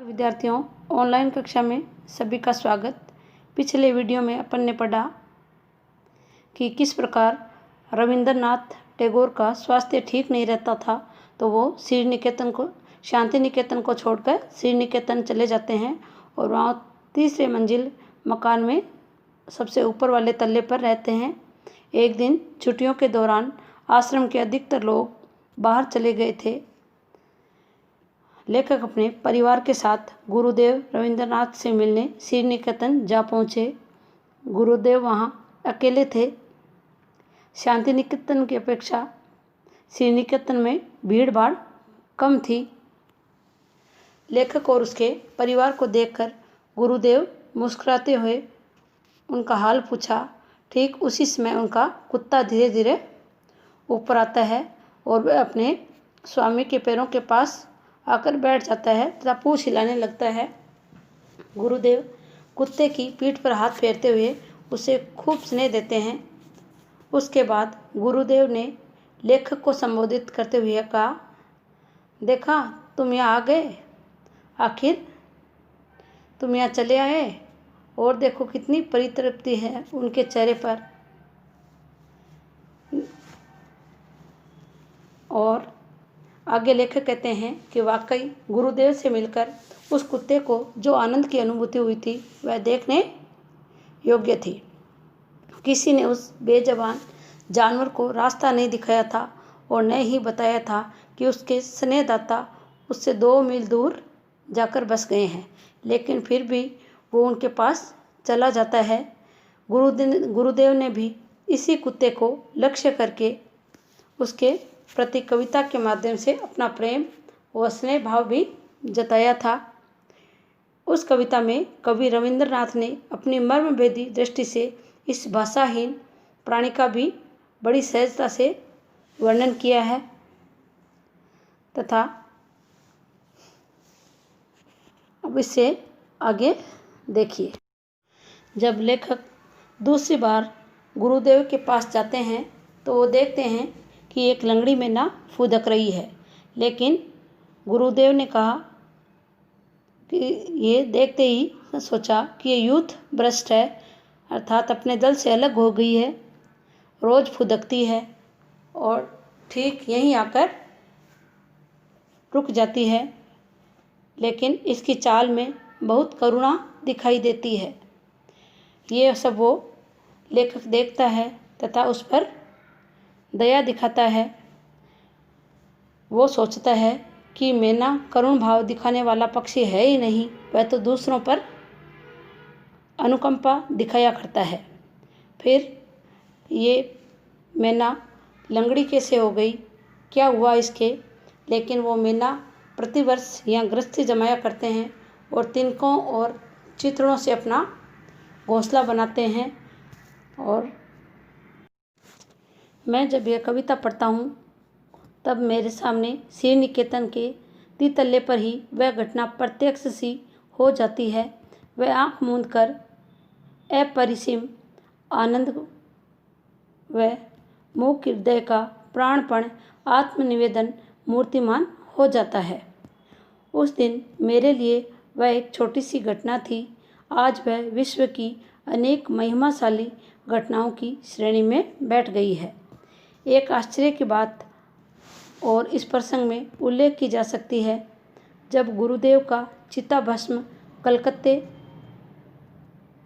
विद्यार्थियों, ऑनलाइन कक्षा में सभी का स्वागत। पिछले वीडियो में अपन ने पढ़ा कि किस प्रकार रविंद्रनाथ टैगोर का स्वास्थ्य ठीक नहीं रहता था, तो वो शांति निकेतन को छोड़कर श्री निकेतन चले जाते हैं और वहाँ तीसरे मंजिल मकान में सबसे ऊपर वाले तल्ले पर रहते हैं। एक दिन छुट्टियों के दौरान आश्रम के अधिकतर लोग बाहर चले गए थे। लेखक अपने परिवार के साथ गुरुदेव रविंद्रनाथ से मिलने श्री निकेतन जा पहुँचे। गुरुदेव वहाँ अकेले थे। शांति निकेतन की अपेक्षा श्री निकेतन में भीड़ भाड़ कम थी। लेखक और उसके परिवार को देखकर गुरुदेव मुस्कुराते हुए उनका हाल पूछा। ठीक उसी समय उनका कुत्ता धीरे धीरे ऊपर आता है और वह अपने स्वामी के पैरों के पास आकर बैठ जाता है तथा पूंछ हिलाने लगता है। गुरुदेव कुत्ते की पीठ पर हाथ फेरते हुए उसे खूब स्नेह देते हैं। उसके बाद गुरुदेव ने लेखक को संबोधित करते हुए कहा, देखा तुम यहाँ आ गए, आखिर तुम यहाँ चले आए, और देखो कितनी परितृप्ति है उनके चेहरे पर। और आगे लेखक कहते हैं कि वाकई गुरुदेव से मिलकर उस कुत्ते को जो आनंद की अनुभूति हुई थी वह देखने योग्य थी। किसी ने उस बेज़बान जानवर को रास्ता नहीं दिखाया था और न ही बताया था कि उसके स्नेहदाता उससे 2 मील दूर जाकर बस गए हैं, लेकिन फिर भी वो उनके पास चला जाता है। गुरुदेव ने भी इसी कुत्ते को लक्ष्य करके उसके प्रति कविता के माध्यम से अपना प्रेम व स्नेह भाव भी जताया था। उस कविता में कवि रविंद्रनाथ ने अपनी मर्मभेदी दृष्टि से इस भाषाहीन प्राणी का भी बड़ी सहजता से वर्णन किया है। तथा अब इससे आगे देखिए। जब लेखक दूसरी बार गुरुदेव के पास जाते हैं तो वो देखते हैं कि एक लंगड़ी मैना फुदक रही है, लेकिन गुरुदेव ने कहा कि ये देखते ही सोचा कि ये यूथ भ्रष्ट है, अर्थात अपने दल से अलग हो गई है, रोज़ फुदकती है और ठीक यहीं आकर रुक जाती है, लेकिन इसकी चाल में बहुत करुणा दिखाई देती है। ये सब वो लेखक देखता है तथा उस पर दया दिखाता है। वो सोचता है कि मैना करुण भाव दिखाने वाला पक्षी है ही नहीं, वह तो दूसरों पर अनुकंपा दिखाया करता है। फिर ये मैना लंगड़ी कैसे हो गई, क्या हुआ इसके, लेकिन वो मैना प्रतिवर्ष यहाँ गृहस्थी जमाया करते हैं और तिनकों और चिथड़ों से अपना घोंसला बनाते हैं। और मैं जब यह कविता पढ़ता हूँ तब मेरे सामने श्री निकेतन के तितल्ले पर ही वह घटना प्रत्यक्ष सी हो जाती है। वह आँख मूंद कर अपरिसीम आनंद व मूक हृदय का प्राणपण आत्मनिवेदन मूर्तिमान हो जाता है। उस दिन मेरे लिए वह एक छोटी सी घटना थी, आज वह विश्व की अनेक महिमाशाली घटनाओं की श्रेणी में बैठ गई है। एक आश्चर्य की बात और इस प्रसंग में उल्लेख की जा सकती है। जब गुरुदेव का चिताभस्म कलकत्ते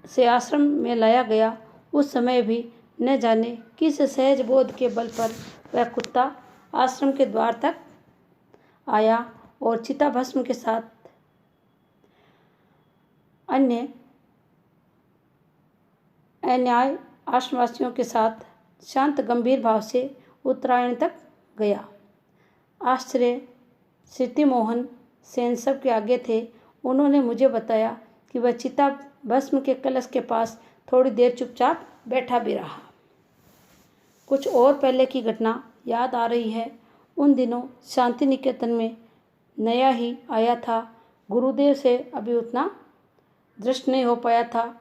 से आश्रम में लाया गया, उस समय भी न जाने किस सहज बोध के बल पर वह कुत्ता आश्रम के द्वार तक आया और चिताभस्म के साथ अन्य अन्याय आश्रमवासियों के साथ शांत गंभीर भाव से उत्तरायण तक गया। आश्चर्य सिद्धि मोहन सेन सब के आगे थे। उन्होंने मुझे बताया कि वह चिता भस्म के कलश के पास थोड़ी देर चुपचाप बैठा भी रहा। कुछ और पहले की घटना याद आ रही है। उन दिनों शांति निकेतन में नया ही आया था, गुरुदेव से अभी उतना दृष्ट नहीं हो पाया था।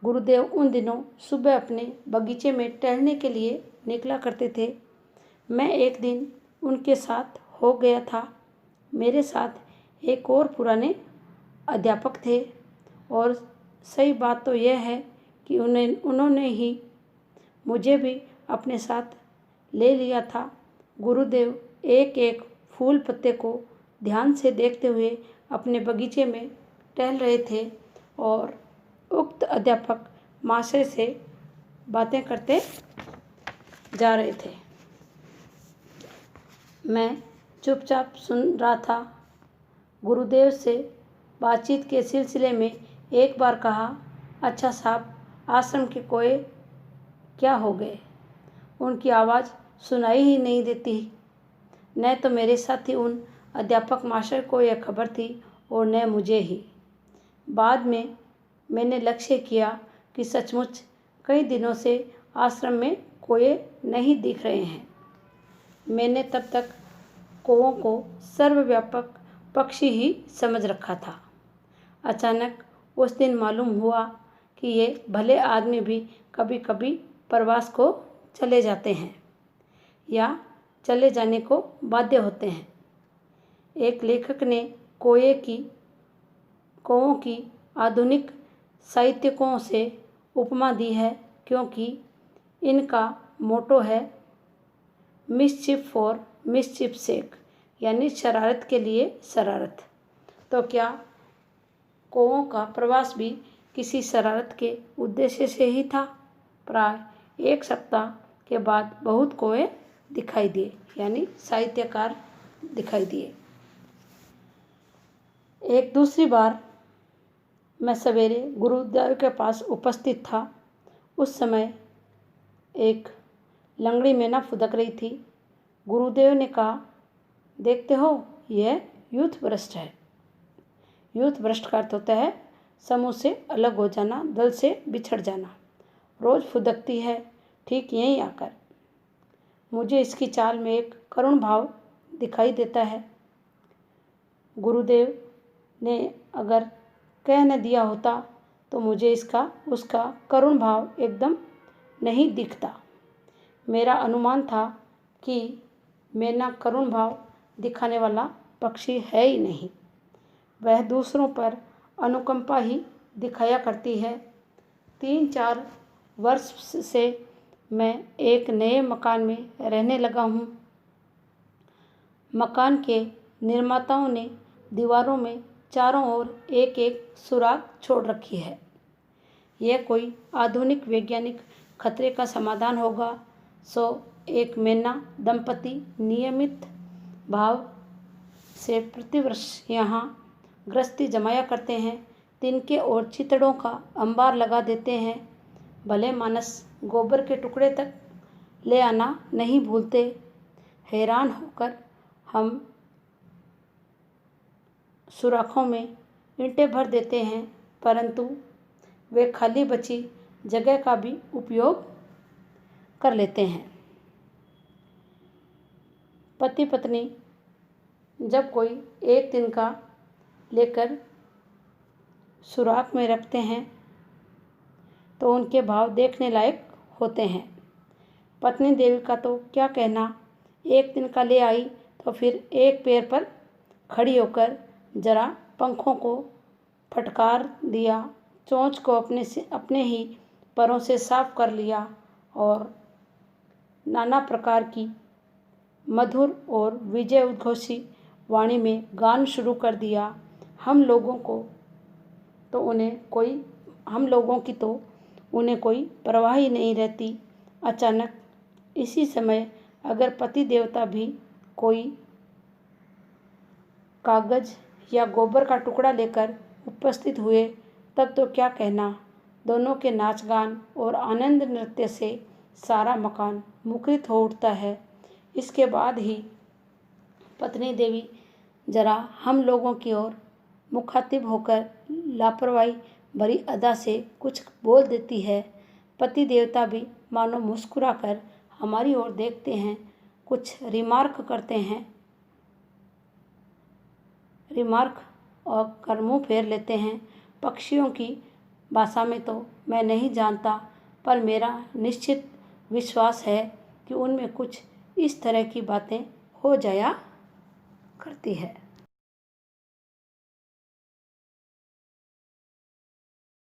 गुरुदेव उन दिनों सुबह अपने बगीचे में टहलने के लिए निकला करते थे। मैं एक दिन उनके साथ हो गया था। मेरे साथ एक और पुराने अध्यापक थे और सही बात तो यह है कि उन्होंने ही मुझे भी अपने साथ ले लिया था। गुरुदेव एक एक फूल पत्ते को ध्यान से देखते हुए अपने बगीचे में टहल रहे थे और उक्त अध्यापक महाशय से बातें करते जा रहे थे। मैं चुपचाप सुन रहा था। गुरुदेव से बातचीत के सिलसिले में एक बार कहा, अच्छा साहब, आश्रम के कोए क्या हो गए? उनकी आवाज़ सुनाई ही नहीं देती। न तो मेरे साथी उन अध्यापक मास्टर को यह खबर थी और न मुझे ही। बाद में मैंने लक्ष्य किया कि सचमुच कई दिनों से आश्रम में कोए नहीं दिख रहे हैं। मैंने तब तक कौओं को सर्वव्यापक पक्षी ही समझ रखा था। अचानक उस दिन मालूम हुआ कि ये भले आदमी भी कभी कभी प्रवास को चले जाते हैं या चले जाने को बाध्य होते हैं। एक लेखक ने कौओं की आधुनिक साहित्यकों से उपमा दी है क्योंकि इनका मोटो है मिसचिफ फॉर मिसचिफ सेक, यानी शरारत के लिए शरारत। तो क्या कौओं का प्रवास भी किसी शरारत के उद्देश्य से ही था? प्राय एक सप्ताह के बाद बहुत कौए दिखाई दिए, यानी साहित्यकार दिखाई दिए। एक दूसरी बार मैं सवेरे गुरुदेव के पास उपस्थित था। उस समय एक लंगड़ी मैना फुदक रही थी। गुरुदेव ने कहा, देखते हो, यह यूथ भ्रष्ट है। यूथ भ्रष्ट का अर्थ होता है समूह से अलग हो जाना, दल से बिछड़ जाना। रोज़ फुदकती है, ठीक यहीं आकर। मुझे इसकी चाल में एक करुण भाव दिखाई देता है। गुरुदेव ने अगर कह न दिया होता तो मुझे उसका करुण भाव एकदम नहीं दिखता। मेरा अनुमान था कि मैना करुण भाव दिखाने वाला पक्षी है ही नहीं। वह दूसरों पर अनुकंपा ही दिखाया करती है। 3-4 वर्ष से मैं एक नए मकान में रहने लगा हूँ। मकान के निर्माताओं ने दीवारों में चारों ओर एक एक सुराख छोड़ रखी है। यह कोई आधुनिक वैज्ञानिक खतरे का समाधान होगा। सो एक मैना दंपति नियमित भाव से प्रतिवर्ष यहाँ गृहस्थी जमाया करते हैं। तिनके और चितड़ों का अंबार लगा देते हैं। भले मानस गोबर के टुकड़े तक ले आना नहीं भूलते। हैरान होकर हम सुराखों में ईंटें भर देते हैं, परंतु वे खाली बची जगह का भी उपयोग कर लेते हैं। पति पत्नी जब कोई एक दिन का लेकर सुराख में रखते हैं तो उनके भाव देखने लायक होते हैं। पत्नी देवी का तो क्या कहना, एक दिन का ले आई तो फिर एक पैर पर खड़ी होकर जरा पंखों को फटकार दिया, चोंच को अपने ही पैरों से साफ कर लिया और नाना प्रकार की मधुर और विजय उद्घोषी वाणी में गान शुरू कर दिया। हम लोगों की तो उन्हें कोई परवाह ही नहीं रहती। अचानक इसी समय अगर पति देवता भी कोई कागज या गोबर का टुकड़ा लेकर उपस्थित हुए तब तो क्या कहना। दोनों के नाच गान और आनंद नृत्य से सारा मकान मुखरित हो उठता है। इसके बाद ही पत्नी देवी जरा हम लोगों की ओर मुखातिब होकर लापरवाही भरी अदा से कुछ बोल देती है। पति देवता भी मानो मुस्कुराकर हमारी ओर देखते हैं, कुछ रिमार्क करते हैं। रिमार्क और कर मुँह फेर लेते हैं। पक्षियों की भाषा में तो मैं नहीं जानता, पर मेरा निश्चित विश्वास है कि उनमें कुछ इस तरह की बातें हो जाया करती है।